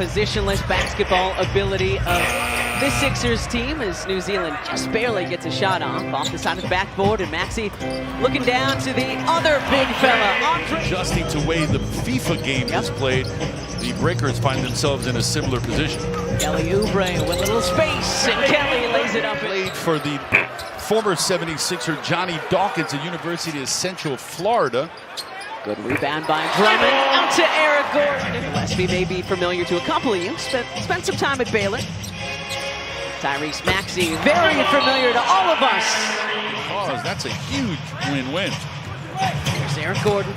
positionless basketball ability of this Sixers team as New Zealand just barely gets a shot off the side of the backboard, and Maxey looking down to the other big fella, Andre. Adjusting to the way the FIFA game is played, the Breakers find themselves in a similar position. Kelly Oubre with a little space, and Kelly lays it up. Played for the former 76er Johnny Dawkins at University of Central Florida. Good rebound by Drummond, out to Eric Gordon. Gillespie may be familiar to a couple of you, spent some time at Baylor. Tyrese Maxey, very familiar to all of us. Because that's a huge win-win. Here's Eric Gordon.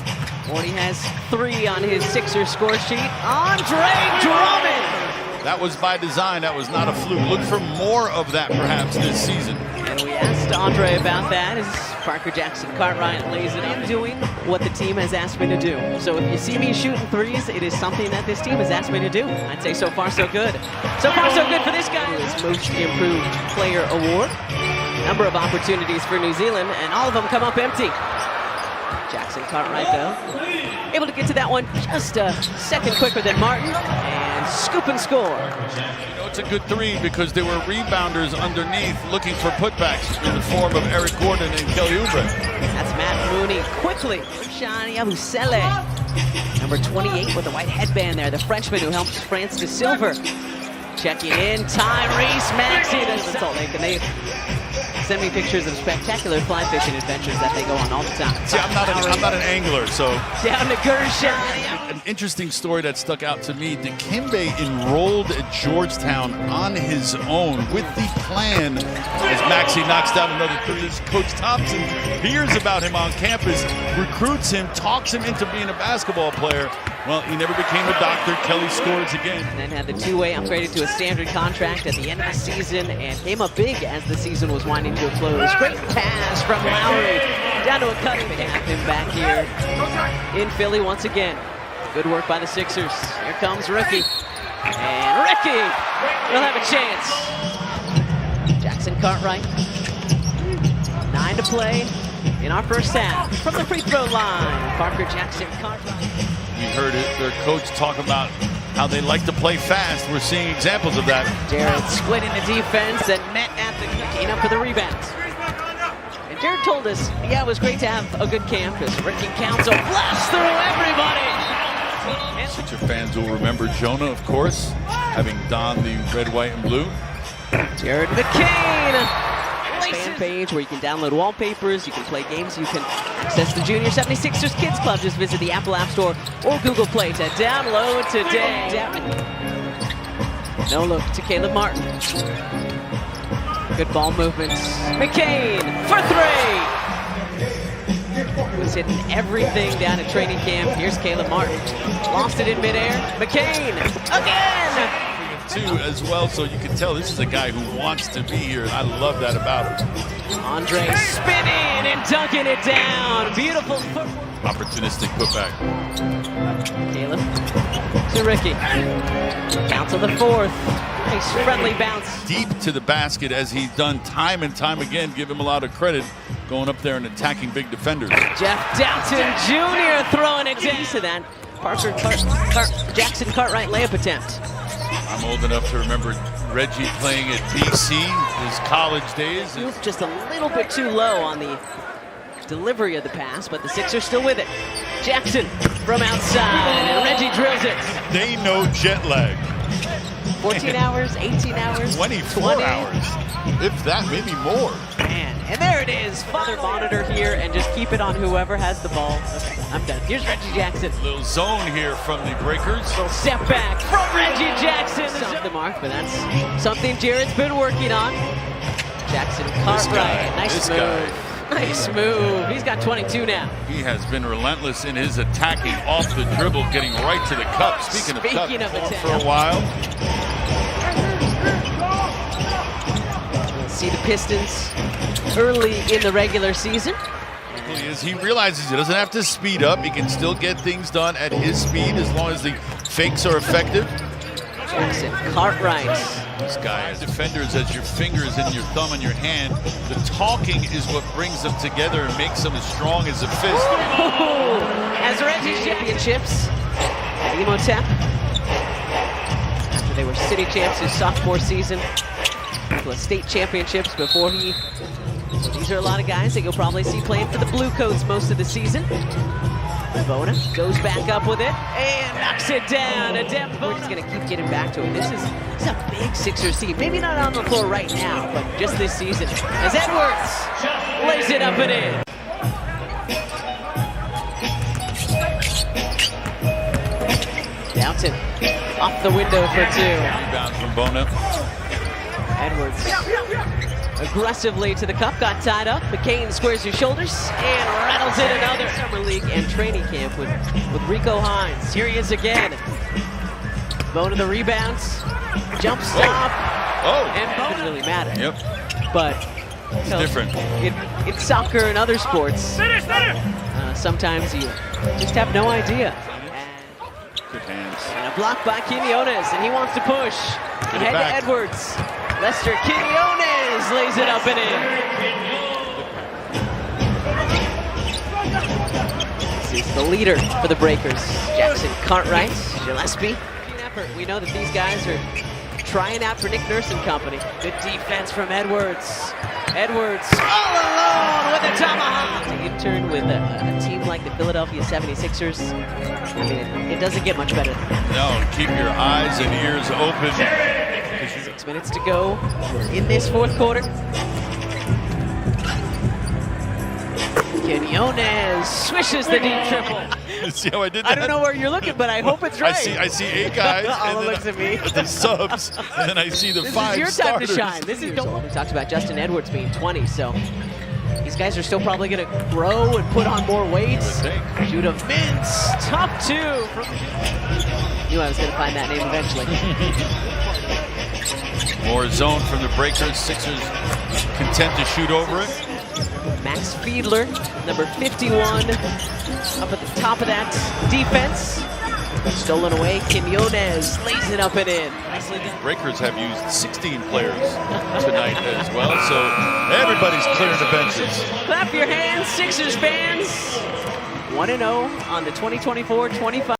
Already has 3 on his Sixers score sheet. Andre Drummond! That was by design. That was not a fluke. Look for more of that perhaps this season. And we asked Andre about that as Parker Jackson Cartwright lays it up, doing what the team has asked me to do. So if you see me shooting threes, it is something that this team has asked me to do. I'd say so far so good. So far so good for this guy. His most improved player award. Number of opportunities for New Zealand, and all of them come up empty. Jackson Cartwright, though, able to get to that one just a second quicker than Martin, and scoop and score. You know, it's a good 3 because there were rebounders underneath looking for putbacks in the form of Eric Gordon and Kelly Oubre. That's Matt Mooney quickly. Shani Abusele, number 28 with a white headband there, the Frenchman who helps France to silver. Checking in, Tyrese Maxey, the Salt Lake, and they send me pictures of spectacular fly fishing adventures that they go on all the time. See, I'm not an angler, so. Down to Gershon. An interesting story that stuck out to me. Dikembe enrolled at Georgetown on his own with the plan. As Maxey knocks down another 3, Coach Thompson hears about him on campus, recruits him, talks him into being a basketball player. Well, he never became a doctor. Kelly scores again. And then had the 2-way upgraded to a standard contract at the end of the season and came up big as the season was winding to a close. Great pass from Lowry down to a cutting pass. Him back here in Philly once again. Good work by the Sixers. Here comes Ricky. And Ricky will have a chance. Jackson Cartwright. 9 to play in our first half. From the free throw line, Parker Jackson Cartwright. You heard their coach talk about how they like to play fast. We're seeing examples of that. Jared splitting the defense and met at the cooking up for the rebounds. And Jared told us, yeah, it was great to have a good camp as Ricky Council blasts through everybody. Sixer fans will remember Jonah, of course, having donned the red, white, and blue. Jared McCain. Fan page where you can download wallpapers, you can play games, you can access the Junior 76ers Kids Club. Just visit the Apple App Store or Google Play to download today. No look to Caleb Martin. Good ball movements. McCain for 3. Was hitting everything down at training camp. Here's Caleb Martin. Lost it in midair. McCain again. Too as well, so you can tell this is a guy who wants to be here. I love that about him. Andre spinning and dunking it down. Beautiful footwork. Opportunistic putback. Caleb to Ricky. Count to the 4th. Nice friendly bounce. Deep to the basket as he's done time and time again. Give him a lot of credit going up there and attacking big defenders. Jeff Downton Jr. throwing it down to that. Parker Jackson Cartwright layup attempt. I'm old enough to remember Reggie playing at BC, his college days. Just a little bit too low on the delivery of the pass, but the Sixers still with it. Jackson from outside, and Reggie drills it. They know jet lag. 14 hours, 18 hours, 24 20 hours, if that, maybe more. Man, and there it is. Father monitor here and just keep it on whoever has the ball. Okay, I'm done. Here's Reggie Jackson. Little zone here from the Breakers. Little step back from Reggie Jackson. Off the mark, but that's something Jared's been working on. Jackson Cartwright, nice move. Nice move. He's got 22 now. He has been relentless in his attacking off the dribble, getting right to the cup. Speaking of cup, for a while. We'll see the Pistons early in the regular season. He realizes he doesn't have to speed up. He can still get things done at his speed as long as the fakes are effective. Jackson Cartwright. This guy has defenders as your fingers and your thumb and your hand. The talking is what brings them together and makes them as strong as a fist. As Reggie championships, Imhotep They were city champs his sophomore season. A couple of state championships before he... So these are a lot of guys that you'll probably see playing for the Bluecoats most of the season. Bona goes back up with it and knocks it down. Adem Bona is going to keep getting back to it. This is a big Sixers team. Maybe not on the floor right now, but just this season. As Edwards lays it up and in. Downton off the window for two. Rebound from Bona. Edwards aggressively to the cup, got tied up. McCain squares his shoulders and rattles in another. Summer League and training camp with Rico Hines. Here he is again. Bona the rebounds, jump stop, and Bona doesn't really matter. Yep. But it's different. In soccer and other sports, sometimes you just have no idea. Good hands. And a block by Quinones, and he wants to push. Ahead to Edwards. Lester Quinones lays it up and in. This is the leader for the Breakers. Jackson Cartwright, Gillespie. We know that these guys are trying out for Nick Nurse and company. Good defense from Edwards. Edwards all alone with a tomahawk. To intern with a team like the Philadelphia 76ers. I mean, it doesn't get much better than that. No, keep your eyes and ears open. 6 minutes to go in this fourth quarter. Quinones swishes the deep triple. See how I did that? I don't know where you're looking, but I hope it's right. I see 8 guys. All looks at me. The subs, and then I see the 5 starters. This is your time to shine. This is we talked about Justin Edwards being 20, so these guys are still probably going to grow and put on more weights. Judah Mintz, top 2. Knew I was going to find that name eventually. More zone from the Breakers. Sixers content to shoot over it. Max Fiedler, number 51, up at the top of that defense. Stolen away, Quinones lays it up and in. Breakers have used 16 players tonight as well, so everybody's clearing the benches. Clap your hands, Sixers fans. 1-0 on the 2024-25.